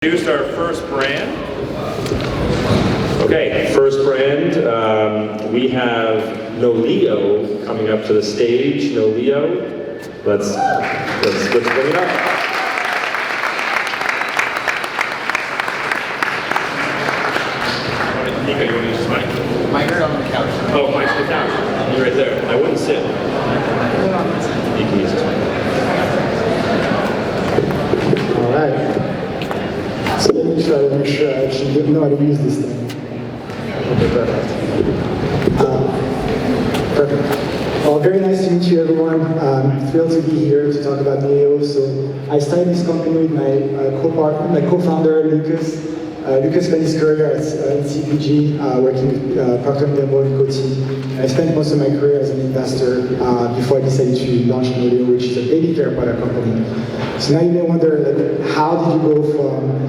Introduced our first brand. Okay, first brand, we have NOLEO coming up to the stage. NOLEO, let's bring it up. Nico, you want to use this mic? Mike's on the couch. Oh, mic's the couch. You're right there. I wouldn't sit. You can use this mic. All right. So let me try to make sure I actually know how to use this thing. Okay, perfect. Well, very nice to meet you, everyone. Thrilled to be here to talk about NOLEO. So I started this company with my co-founder, Lucas. Lucas spent his career at CPG, working with Procter & Gamble and Coty. I spent most of my career as an investor before I decided to launch NOLEO, which is a baby care product company. So now you may wonder, like, how did you go from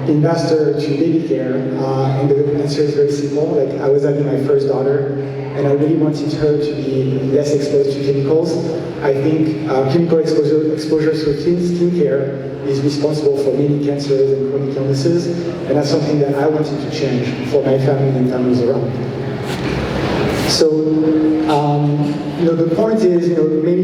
investor to baby care? And the answer is very simple. Like, I was having my first daughter, and I really wanted her to be less exposed to chemicals. I think chemical exposure through skincare is responsible for many cancers and chronic illnesses, and that's something that I wanted to change for my family and families around. So, the point is, many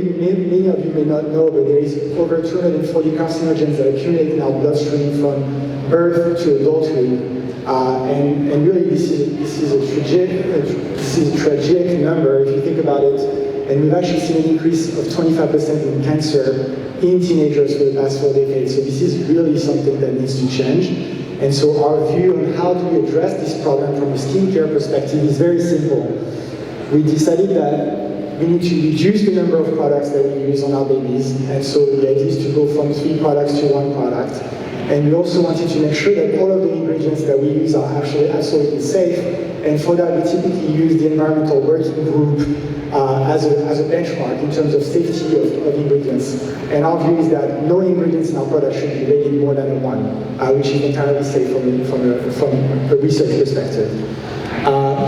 of you may not know, but there is over 240 carcinogens that accumulate in our bloodstream from birth to adulthood, and really this is a tragic number if you think about it. And we've actually seen an increase of 25% in cancer in teenagers for the past 4 decades. So this is really something that needs to change. And so our view on how do we address this problem from a skincare perspective is very simple. We decided that we need to reduce the number of products that we use on our babies. And so the idea is to go from 3 products to 1 product. And we also wanted to make sure that all of the ingredients that we use are actually absolutely safe. And for that, we typically use the environmental working group as a benchmark in terms of safety of ingredients. And our view is that no ingredients in our product should be rated more than a 1, which is entirely safe from a research perspective.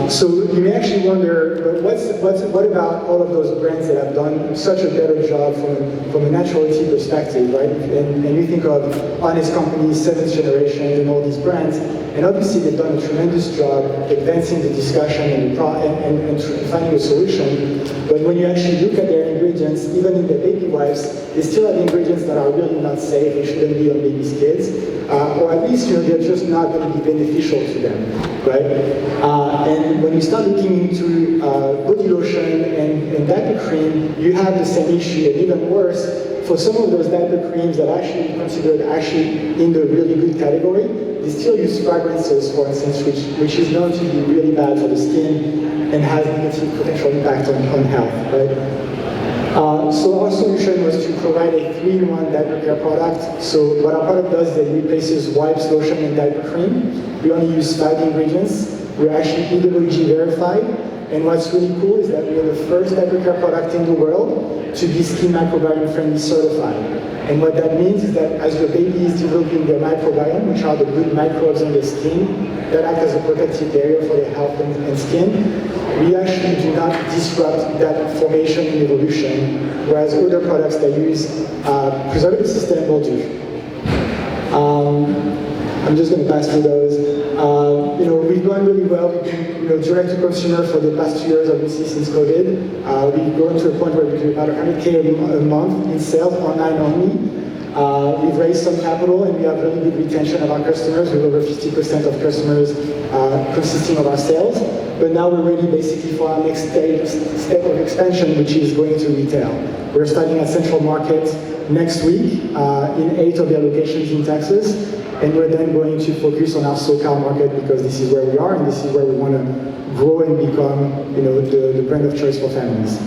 So you may actually wonder, what about all of those brands that have done such a better job from a naturality perspective, right? And you think of Honest Company, Seventh Generation, and all these brands, and obviously they've done a tremendous job advancing the discussion and finding a solution. But when you actually look at their ingredients, even in their baby wipes, they still have ingredients that are really not safe and shouldn't be on babies' kids, or at least they're just not going to be beneficial to them, right? And when you start looking into body lotion and diaper cream, you have the same issue, and even worse, for some of those diaper creams that are actually considered in the really good category, they still use fragrances, for instance, which is known to be really bad for the skin and has negative potential impact on health, right? So our solution was to provide a 3-in-1 diaper care product. So what our product does is it replaces wipes, lotion, and diaper cream. We only use 5 ingredients. We're actually EWG verified. And what's really cool is that we are the first diaper care product in the world to be skin microbiome friendly certified. And what that means is that as your baby is developing their microbiome, which are the good microbes in the skin that act as a protective barrier for their health and skin, we actually do not disrupt that formation and evolution, whereas other products that use preservative system will do. I'm just going to pass through those. We've done really well. We've been direct to consumer for the past 2 years, obviously since COVID. We've grown to a point where we do about 100K a month in sales, online only. We've raised some capital, and we have really good retention of our customers, with over 50% of customers consisting of our sales. But now we're ready basically for our next step of expansion, which is going to retail. We're starting at Central Market next week in 8 of their locations in Texas. And we're then going to focus on our SoCal market because this is where we are and this is where we want to grow and become, the brand of choice for families.